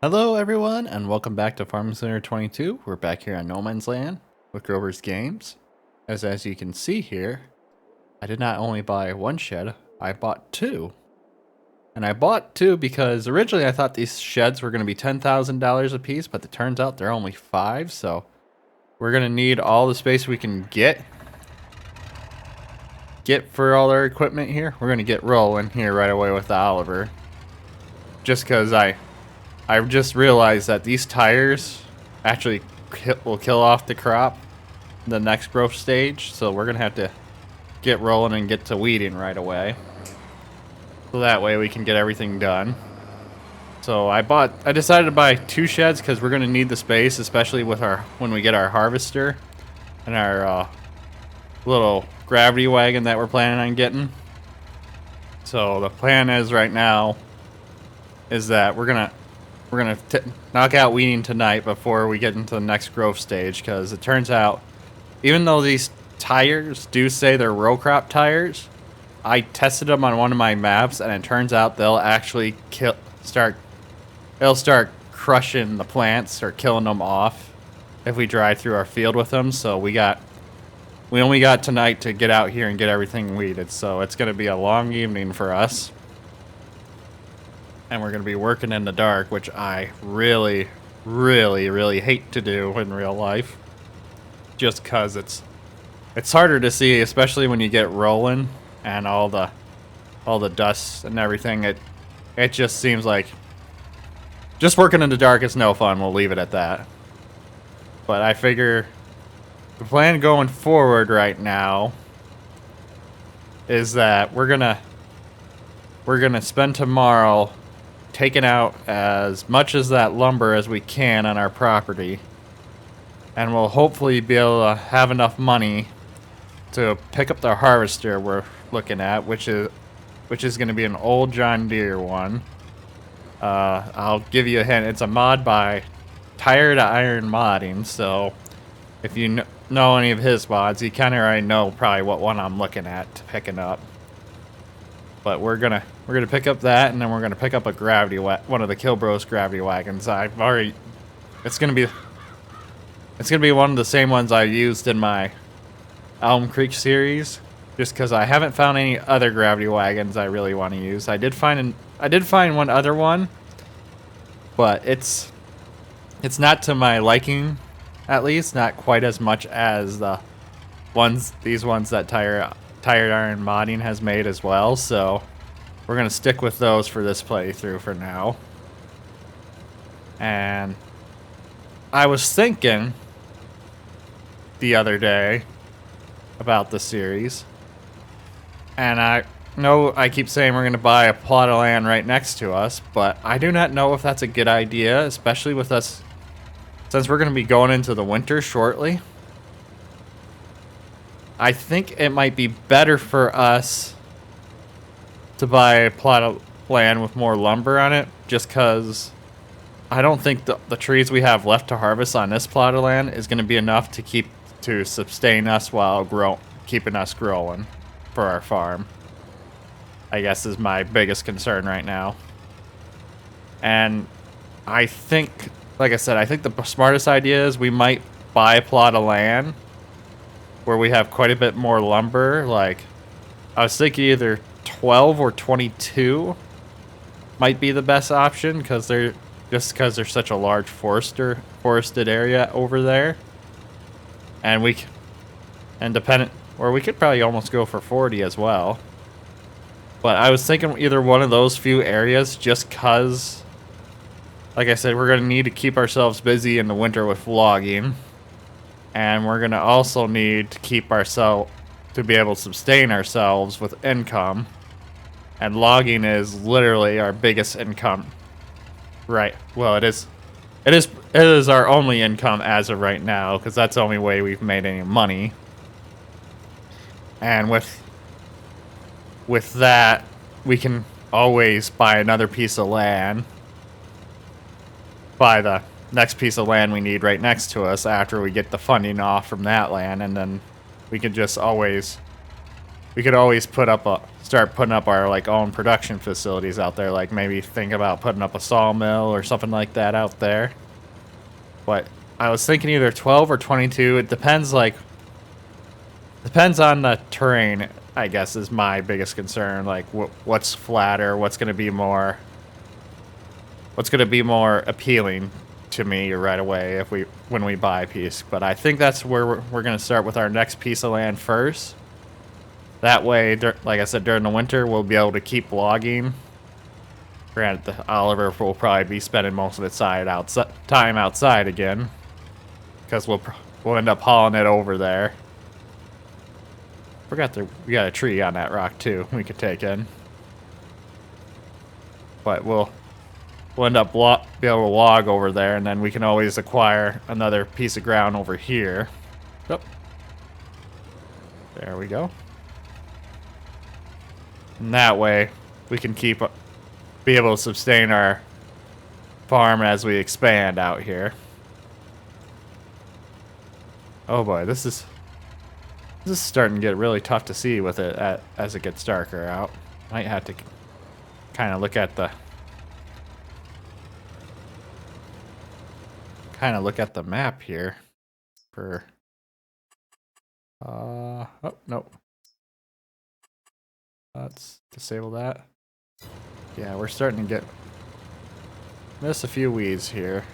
Hello everyone and welcome back to Farming Simulator 22. We're back here on No Man's Land with Grober's Games. As you can see here, I did not only buy one shed, I bought two. And I bought two because originally I thought these sheds were going to be $10,000 a piece, but it turns out they're only 5, so we're going to need all the space we can get for all our equipment here. We're going to get rolling here right away with the Oliver. Just because I just realized that these tires actually will kill off the crop the next growth stage, so we're gonna have to get rolling and get to weeding right away, so that way we can get everything done. So I decided to buy two sheds because we're gonna need the space, especially with when we get our harvester and our little gravity wagon that we're planning on getting. So the plan is right now is that we're gonna knock out weeding tonight before we get into the next growth stage, because it turns out, even though these tires do say they're row crop tires, I tested them on one of my maps and it turns out they'll actually start crushing the plants or killing them off if we drive through our field with them. So we only got tonight to get out here and get everything weeded, so it's going to be a long evening for us. And we're going to be working in the dark, which I really, really, really hate to do in real life. Just because it's harder to see, especially when you get rolling and all the dust and everything. It just seems like just working in the dark is no fun. We'll leave it at that. But I figure the plan going forward right now is that we're gonna spend tomorrow taking out as much as that lumber as we can on our property, and we'll hopefully be able to have enough money to pick up the harvester we're looking at, which is going to be an old John Deere one. I'll give you a hint. It's a mod by Tire to Iron Modding, so if you know any of his mods, you kind of already know probably what one I'm looking at picking up. But we're gonna pick up that, and then we're gonna pick up one of the Kilbros gravity wagons. It's gonna be one of the same ones I used in my Elm Creek series, just because I haven't found any other gravity wagons I really want to use. I did find one other one, but it's not to my liking, at least not quite as much as these ones that Tired Iron Modding has made as well, so we're going to stick with those for this playthrough for now. And I was thinking the other day about the series, and I know I keep saying we're going to buy a plot of land right next to us, but I do not know if that's a good idea, especially with us, since we're going to be going into the winter shortly. I think it might be better for us to buy a plot of land with more lumber on it, just because I don't think the trees we have left to harvest on this plot of land is going to be enough to sustain us while keeping us growing for our farm, I guess, is my biggest concern right now. And I think, like I said, I think the smartest idea is we might buy a plot of land where we have quite a bit more lumber. Like, I was thinking either 12 or 22 might be the best option, because they're such a large forested area over there. And we could probably almost go for 40 as well. But I was thinking either one of those few areas, just because, like I said, we're going to need to keep ourselves busy in the winter with logging. And we're going to also need to be able to sustain ourselves with income. And logging is literally our biggest income. Right. Well, it is our only income as of right now, because that's the only way we've made any money. And with that, we can always buy another piece of land. Buy the next piece of land we need right next to us after we get the funding off from that land, and then we can just always we could always start putting up our like own production facilities out there. Like maybe think about putting up a sawmill or something like that out there. But I was thinking either 12 or 22. It depends on the terrain, I guess, is my biggest concern. Like what's flatter, what's going to be more appealing to me right away when we buy a piece. But I think that's where we're going to start with our next piece of land first. That way, like I said, during the winter, we'll be able to keep logging. Granted, Oliver will probably be spending most of its time outside again, because we'll end up hauling it over there. We got a tree on that rock too. We could take in, but we'll end up be able to log over there, and then we can always acquire another piece of ground over here. Yep. There we go. And that way, we can be able to sustain our farm as we expand out here. Oh boy, this is starting to get really tough to see with it as it gets darker out. Might have to kind of look at the map here for oh nope. Let's disable that. Yeah, we're starting to miss a few weeds here.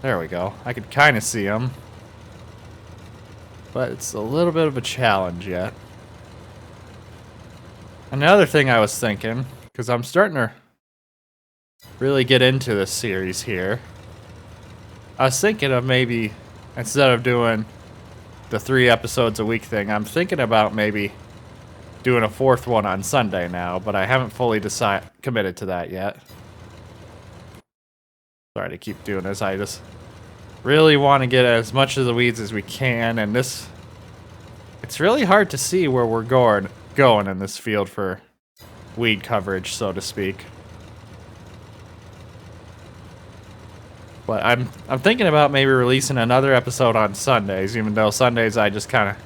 There we go. I could kind of see them, but it's a little bit of a challenge yet. Another thing I was thinking, because I'm starting to really get into this series here, I was thinking of maybe, instead of doing the 3 episodes a week thing, I'm thinking about maybe doing a 4th one on Sunday now, but I haven't fully committed to that yet. Sorry to keep doing this. I just really want to get as much of the weeds as we can, and it's really hard to see where we're going in this field for weed coverage, so to speak. But I'm thinking about maybe releasing another episode on Sundays, even though Sundays I just kind of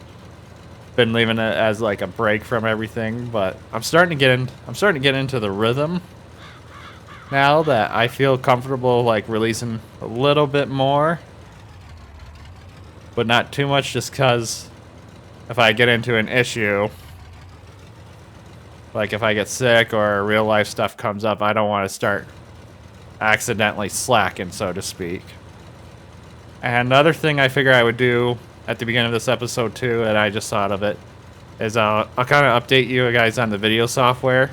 been leaving it as like a break from everything. But I'm starting to get into the rhythm now that I feel comfortable like releasing a little bit more, but not too much, just because if I get into an issue, like if I get sick or real life stuff comes up, I don't want to start accidentally slacking, so to speak. And another thing I figure I would do at the beginning of this episode too, and I just thought of it, is I'll kind of update you guys on the video software.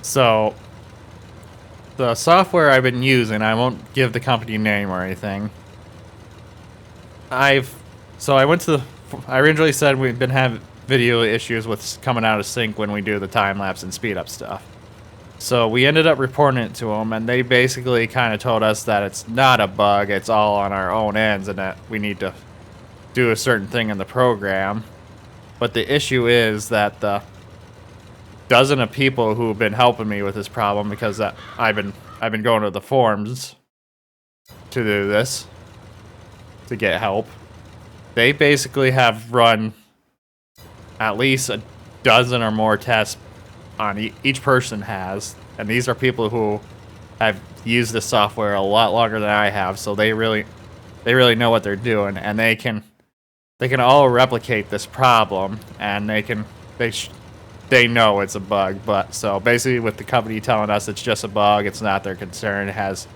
So the software I've been using, I won't give the company name or anything. I originally said we've been having video issues with coming out of sync when we do the time lapse and speed up stuff. So we ended up reporting it to them, and they basically kind of told us that it's not a bug, it's all on our own ends, and that we need to do a certain thing in the program. But the issue is that the dozen of people who have been helping me with this problem, because I've been going to the forums to do this, to get help, they basically have run at least a dozen or more tests on each person has, and these are people who have used this software a lot longer than I have, so they really know what they're doing, and they can all replicate this problem, and they know it's a bug. But so basically, with the company telling us it's just a bug, it's not their concern, it has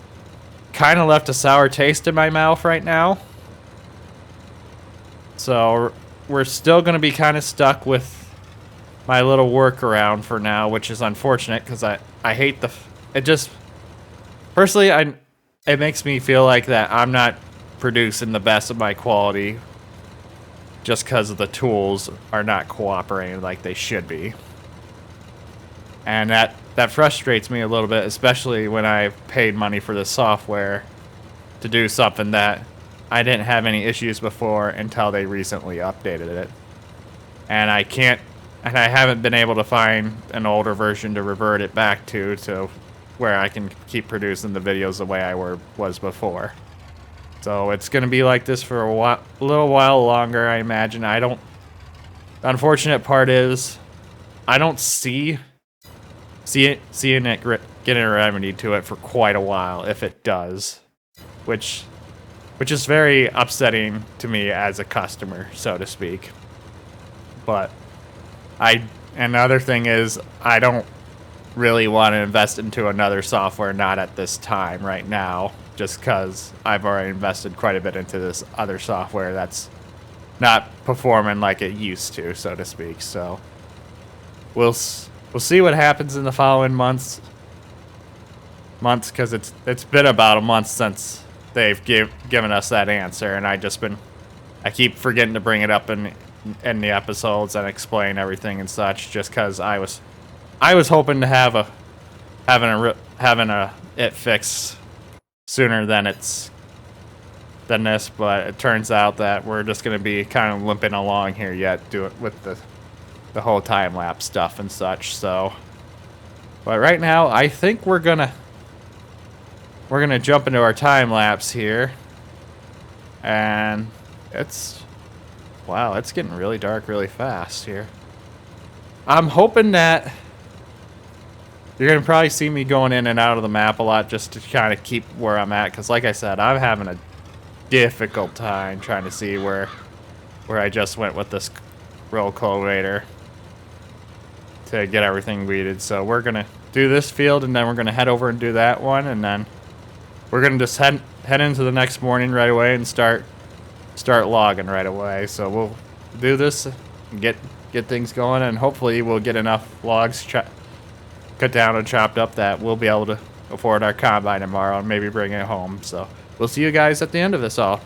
kind of left a sour taste in my mouth right now. So we're still going to be kind of stuck with my little workaround for now, which is unfortunate, because I hate personally, it makes me feel like that I'm not producing the best of my quality just because the tools are not cooperating like they should be. And that frustrates me a little bit, especially when I paid money for this software to do something that I didn't have any issues before until they recently updated it. And I haven't been able to find an older version to revert it back to where I can keep producing the videos the way I was before. So it's going to be like this for a little while longer, I imagine. The unfortunate part is I don't see it getting a remedy to it for quite a while if it does, which is very upsetting to me as a customer, so to speak. But and the other thing is, I don't really want to invest into another software, not at this time right now, just because I've already invested quite a bit into this other software that's not performing like it used to, so to speak. So we'll see what happens in the following months, because it's been about a month since they've given us that answer, and I keep forgetting to bring it up in the episodes and explain everything and such, just because I was hoping to having it fixed sooner than this, but it turns out that we're just going to be kind of limping along here yet, with the whole time lapse stuff and such. So, but right now I think we're gonna jump into our time lapse here, and it's getting really dark really fast here. I'm hoping that you're going to probably see me going in and out of the map a lot, just to kind of keep where I'm at, because like I said, I'm having a difficult time trying to see where I just went with this roll cultivator to get everything weeded. So we're going to do this field, and then we're going to head over and do that one, and then we're going to just head into the next morning right away and start logging right away. So we'll do this and get things going, and hopefully we'll get enough logs cut down and chopped up that we'll be able to afford our combine tomorrow and maybe bring it home. So we'll see you guys at the end of this all.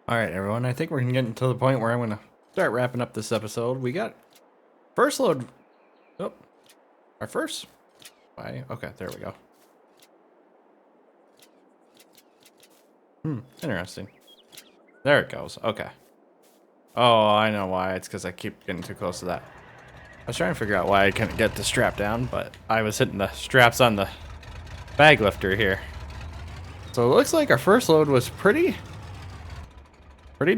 All right, everyone. I think we're getting to the point where I'm gonna start wrapping up this episode. We got first load. Oh, our first. Why? Okay, there we go. Interesting. There it goes. Okay. Oh, I know why. It's because I keep getting too close to that. I was trying to figure out why I couldn't get the strap down, but I was hitting the straps on the bag lifter here. So it looks like our first load was pretty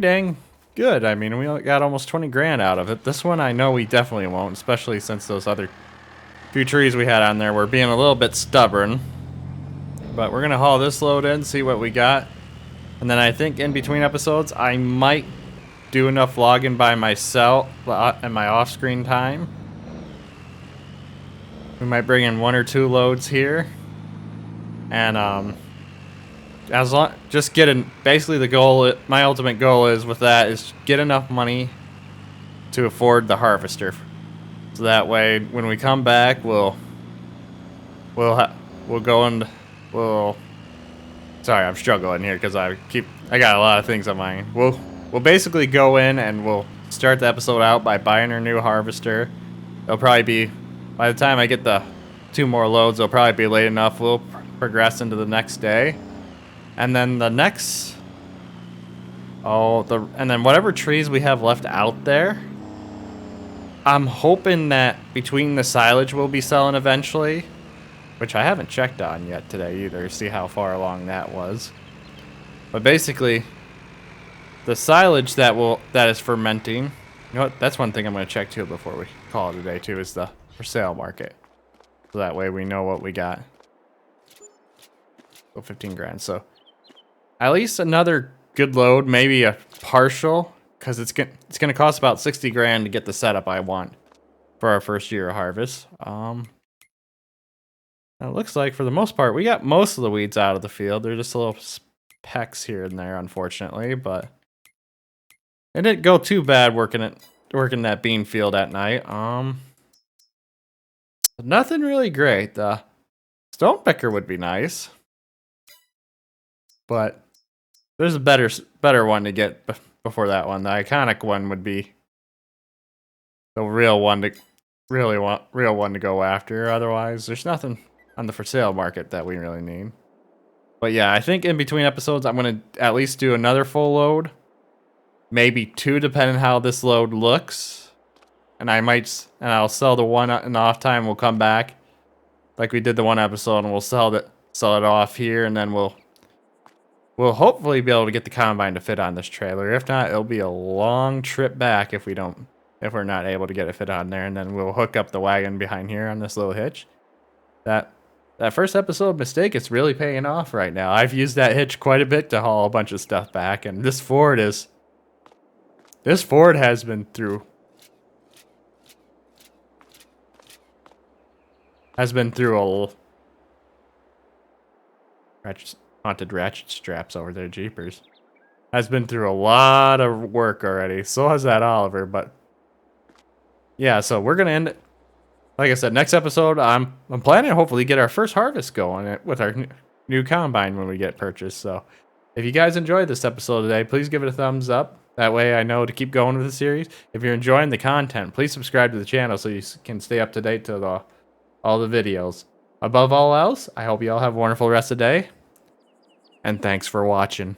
dang good. I mean, we got almost 20 grand out of it. This one I know we definitely won't, especially since those other few trees we had on there were being a little bit stubborn. But we're gonna haul this load in, see what we got. And then I think in between episodes, I might do enough vlogging by myself and my off-screen time. We might bring in 1 or 2 loads here. And just getting, basically the goal, my ultimate goal is with that is get enough money to afford the harvester. So that way, when we come back, we'll go and sorry, I'm struggling here because I got a lot of things on my. We'll basically go in and we'll start the episode out by buying our new harvester. It'll probably be, by the time I get the 2 more loads, it'll probably be late enough. We'll progress into the next day, and then the next. And then whatever trees we have left out there. I'm hoping that between the silage we'll be selling eventually, which I haven't checked on yet today either, see how far along that was. But basically, the silage that is fermenting, you know what, that's one thing I'm going to check too before we call it a day too, is the for sale market. So that way we know what we got. So 15 grand, so at least another good load, maybe a partial, because it's gonna cost about 60 grand to get the setup I want for our first year of harvest. It looks like for the most part we got most of the weeds out of the field. They're just little specks here and there, unfortunately, but it didn't go too bad working that bean field at night. Nothing really great. The stone picker would be nice, but there's a better one to get before that one. The iconic one would be the real one to go after. Otherwise, there's nothing on the for sale market that we really need. But yeah, I think in between episodes, I'm gonna at least do another full load, maybe 2, depending how this load looks. And I'll sell the one in off time. We'll come back, like we did the one episode, and we'll sell it off here, and then we'll hopefully be able to get the combine to fit on this trailer. If not, it'll be a long trip back if we're not able to get it fit on there, and then we'll hook up the wagon behind here on this little hitch. That first episode mistake is really paying off right now. I've used that hitch quite a bit to haul a bunch of stuff back, and this Ford has been through a haunted ratchet straps over there, jeepers. Has been through a lot of work already. So has that Oliver, but yeah, so we're gonna end it. Like I said, next episode, I'm planning to hopefully get our first harvest going with our new combine when we get purchased. So if you guys enjoyed this episode today, please give it a thumbs up. That way I know to keep going with the series. If you're enjoying the content, please subscribe to the channel so you can stay up to date to all the videos. Above all else, I hope you all have a wonderful rest of the day. And thanks for watching.